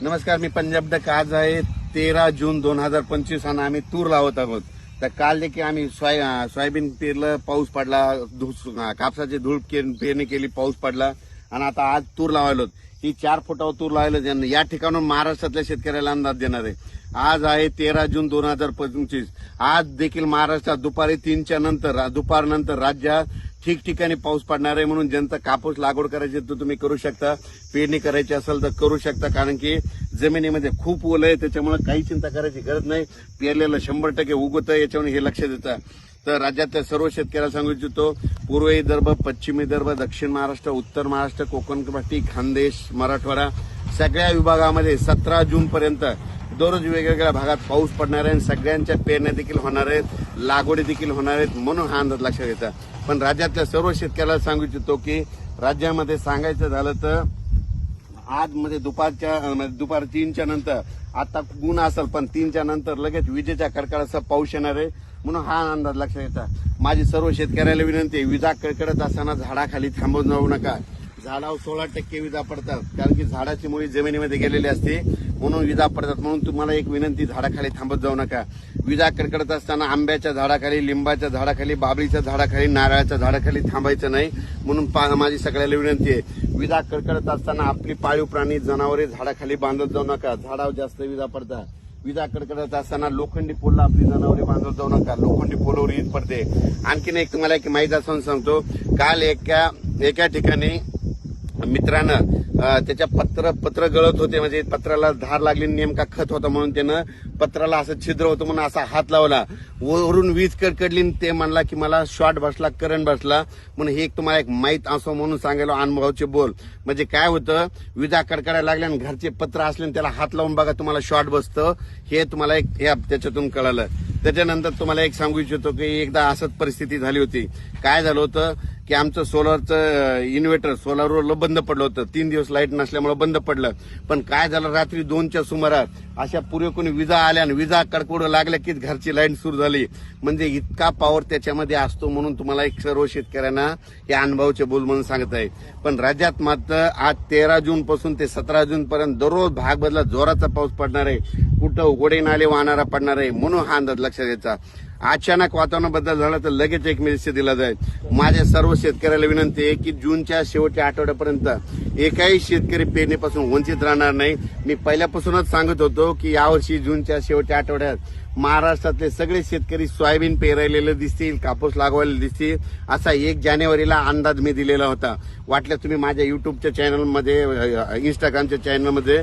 नमस्कार, मी पंजाब डक. आज आहे 13 जून 2025 आणि आम्ही तूर लावत आहोत. तर काल देखील आम्ही सोयाबीन पेरलं, पाऊस पडला, कापसाची धूळ पेरणी केली, पाऊस पडला आणि आता आज तूर लावायलो. ही 4 फुटावर तूर लावायला या ठिकाणून महाराष्ट्रातल्या शेतकऱ्याला अंदाज देणार आहे. आज आहे 13 जून 2025. आज देखील महाराष्ट्रात दुपारी 3च्या नंतर दुपारनंतर राज्यात ठिकठिकाणी पाऊस पडणार आहे. म्हणून ज्यांचा कापूस लागवड करायची तर तुम्ही करू शकता, पेरणी करायची असेल तर करू शकता, कारण की जमिनीमध्ये खूप ओलं आहे. त्याच्यामुळे काही चिंता करायची गरज नाही. पेरलेलं 100% उगवतं, याच्यावर हे लक्ष देतं. तर राज्यातल्या सर्व शेतकऱ्याला सांगू इच्छितो, पूर्व विदर्भ, पश्चिम विदर्भ, दक्षिण महाराष्ट्र, उत्तर महाराष्ट्र, कोकण पट्टी, खानदेश, मराठवाडा सगळ्या विभागामध्ये 17 जून पर्यंत दररोज वेगवेगळ्या भागात पाऊस पडणार आहे आणि सगळ्यांच्या पेरण्या देखील होणार आहेत, लागवडी देखील होणार आहेत. म्हणून हा अंदाज लक्षात घ्यायचा. पण राज्यातल्या सर्व शेतकऱ्याला सांगू इच्छितो की राज्यामध्ये सांगायचं झालं तर आज मध्ये दुपार 3च्या नंतर आता ऊन असेल, पण 3च्या नंतर लगेच विजेच्या कडकडाचा पाऊस येणार आहे. म्हणून हा अंदाज लक्षात घ्यायचा. माझी सर्व शेतकऱ्याला विनंती आहे, विजा कडकडत असताना झाडाखाली थांबून जाऊ नका. झाडावर 16% विजा पडतात, कारण की झाडाची मुळी जमिनीमध्ये गेलेली असते, म्हणून विजा पडतात. म्हणून तुम्हाला एक विनंती, झाडाखाली थांबत जाऊ नका. विजा कडकडत असताना आंब्याच्या झाडाखाली, लिंबाच्या झाडाखाली, बाबळीच्या झाडाखाली, नारळाच्या झाडाखाली थांबायचं नाही. म्हणून माझी सगळ्याला विनंती आहे, विजा कडकडत असताना आपली पाळीव प्राणी, जनावरे झाडाखाली बांधत जाऊ नका. झाडावर जास्त विजा पडतात. विजा कडकडत असताना लोखंडी पोलला आपली जनावरे बांधत जाऊ नका. लोखंडी पोलवर वीज पडते. आणखीन एक तुम्हाला एक माहिती असून सांगतो, काल एका ठिकाणी मित्रानं त्याच्या पत्र गळत होते, म्हणजे पत्राला धार लागली, नेमका खत होता म्हणून त्यानं पत्राला असं छिद्र होतं म्हणून असा हात लावला. वरून वीज कडकडली. ते म्हणला की मला शॉर्ट बसला, करंट बसला. म्हणून हे एक तुम्हाला एक माहीत असो म्हणून सांगायला, अनुभवाचे बोल. म्हणजे काय होतं, विजा कडकडायला लागल्या आणि घरचे पत्र असले त्याला हात लावून बघा, तुम्हाला शॉर्ट बसतं. हे तुम्हाला एक त्याच्यातून कळालं. त्याच्यानंतर तुम्हाला एक सांगू इच्छितो की एकदा असंच परिस्थिती झाली होती. काय झालं होतं की आमचं सोलरचं इन्व्हर्टर सोलारवर बंद पडलं होतं. 3 दिवस लाईट नसल्यामुळे बंद पडलं. पण काय झालं, रात्री 2च्या सुमारास अशा पुरेपूर विजा आल्या आणि विजा कडकडू लागल्या की घरची लाईट सुरू झाली. म्हणजे इतका पॉवर त्याच्यामध्ये असतो. म्हणून तुम्हाला एक सर्व शेतकऱ्यांना हे अनुभवाचे बोल म्हणून सांगत आहे. पण राज्यात मात्र आज 13 जून पासून ते 17 जून पर्यंत दररोज भाग बदला जोराचा पाऊस पडणार आहे. कुठं उघडे नाले वाहणारा पडणार आहे. म्हणून हा अंदाज लक्षात घ्यायचा. अचानक वातावरण बदल झाला तर लगेच एक मेसेज दिला जाईल. माझ्या सर्व शेतकऱ्याला विनंती आहे की जूनच्या शेवटच्या आठवड्यापर्यंत एकाही शेतकरी पेरणीपासून वंचित राहणार नाही. मी पहिल्यापासूनच सांगत होतो की यावर्षी जूनच्या शेवटच्या आठवड्यात महाराष्ट्रातले सगळे शेतकरी सोयाबीन पेरायलेले दिसतील, कापूस लागवायला दिसतील, असा 1 जानेवारीला अंदाज मी दिलेला होता. वाटलं तुम्ही माझ्या युट्यूबच्या चॅनलमध्ये, इंस्टाग्रामच्या चॅनलमध्ये